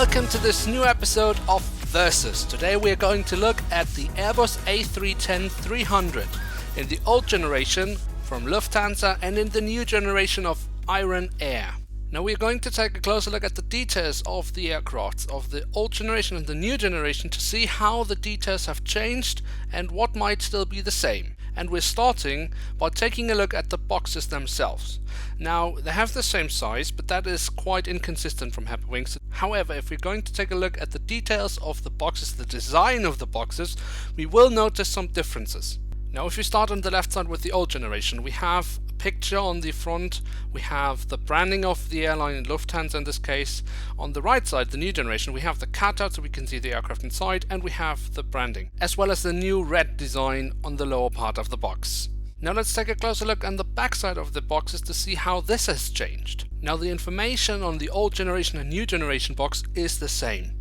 Welcome to this new episode of Versus. Today we are going to look at the Airbus A310-300 in the old generation from Lufthansa and in the new generation of Iran Air. Now we are going to take a closer look at the details of the aircrafts of the old generation and the new generation to see how the details have changed and what might still be the same. And we're starting by taking a look at the boxes themselves. Now, they have the same size, but that is quite inconsistent from Happy Wings. However, if we're going to take a look at the details of the boxes, the design of the boxes, we will notice some differences. Now, if we start on the left side with the old generation, we have a picture on the front, we have the branding of the airline in Lufthansa in this case. On the right side, the new generation, we have the cutout so we can see the aircraft inside, and we have the branding, as well as the new red design on the lower part of the box. Now let's take a closer look on the back side of the boxes to see how this has changed. Now the information on the old generation and new generation box is the same.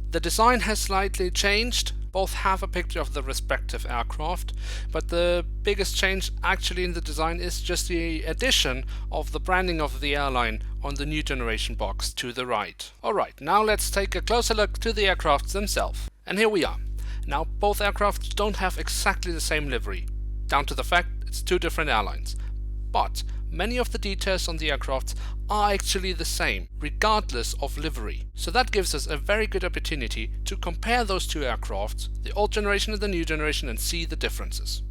The design has slightly changed. Both have a picture of the respective aircraft, but the biggest change actually in the design is just the addition of the branding of the airline on the new generation box to the right. Alright, now let's take a closer look to the aircrafts themselves. And here we are. Now both aircrafts don't have exactly the same livery, down to the fact it's two different airlines. But many of the details on the aircrafts are actually the same, regardless of livery. So that gives us a very good opportunity to compare those two aircrafts, the old generation and the new generation, and see the differences.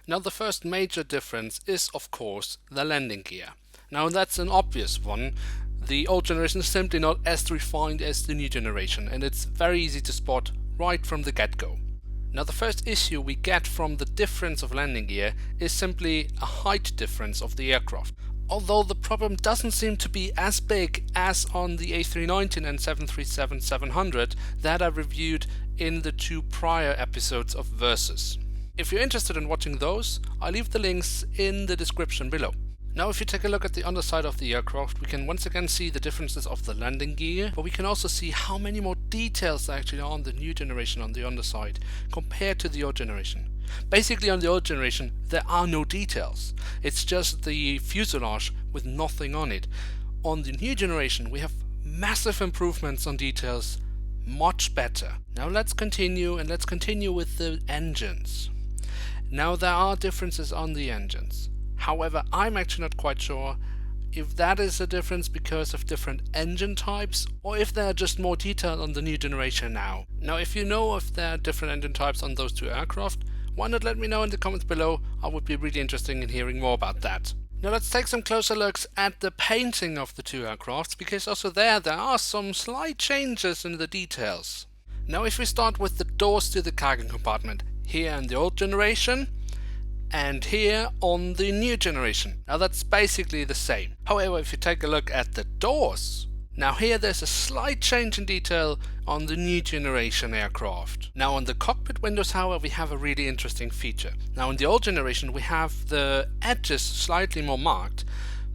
Now the first major difference is of course the landing gear. Now that's an obvious one. The old generation is simply not as refined as the new generation, and it's very easy to spot right from the get-go. Now the first issue we get from the difference of landing gear is simply a height difference of the aircraft. Although the problem doesn't seem to be as big as on the A319 and 737-700 that I reviewed in the two prior episodes of Versus. If you're interested in watching those, I'll leave the links in the description below. Now if you take a look at the underside of the aircraft, we can once again see the differences of the landing gear, but we can also see how many more details there actually are on the new generation on the underside compared to the old generation. Basically on the old generation there are no details, it's just the fuselage with nothing on it. On the new generation we have massive improvements on details, much better. Now let's continue with the engines. Now there are differences on the engines. However, I'm actually not quite sure if that is a difference because of different engine types or if there are just more detail on the new generation now. Now if you know if there are different engine types on those two aircraft, why not let me know in the comments below? I would be really interested in hearing more about that. Now let's take some closer looks at the painting of the two aircrafts, because also there are some slight changes in the details. Now if we start with the doors to the cargo compartment, here in the old generation and here on the new generation. Now that's basically the same. However, if you take a look at the doors, now here there's a slight change in detail on the new generation aircraft. Now on the cockpit windows, however, we have a really interesting feature. Now in the old generation we have the edges slightly more marked,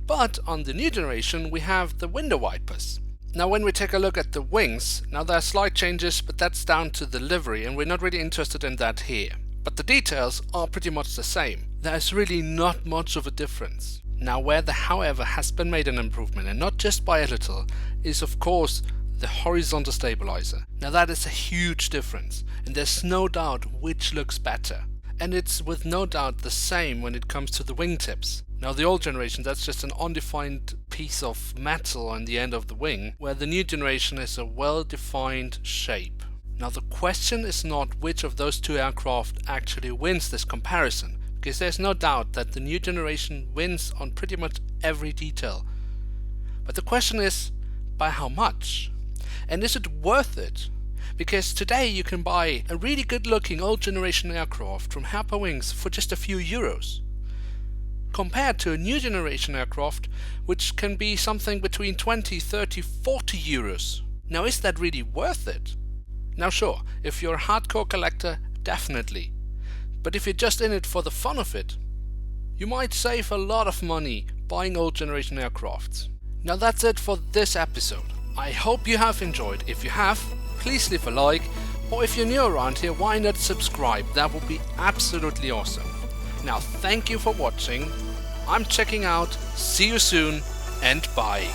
but on the new generation we have the window wipers. Now when we take a look at the wings, now there are slight changes, but that's down to the livery and we're not really interested in that here. But the details are pretty much the same. There's really not much of a difference. Now where there however has been made an improvement, and not just by a little, is of course the horizontal stabilizer. Now that is a huge difference, and there's no doubt which looks better. And it's with no doubt the same when it comes to the wingtips. Now the old generation, that's just an undefined piece of metal on the end of the wing, where the new generation is a well-defined shape. Now the question is not which of those two aircraft actually wins this comparison, because there's no doubt that the new generation wins on pretty much every detail. But the question is, by how much? And is it worth it? Because today you can buy a really good looking old generation aircraft from Happy Wings for just a few euros, compared to a new generation aircraft which can be something between 20, 30, 40 euros. Now is that really worth it? Now sure, if you're a hardcore collector, definitely. But if you're just in it for the fun of it, you might save a lot of money buying old generation aircrafts. Now that's it for this episode. I hope you have enjoyed. If you have, please leave a like, or if you're new around here, why not subscribe? That would be absolutely awesome. Now thank you for watching. I'm checking out. See you soon and bye.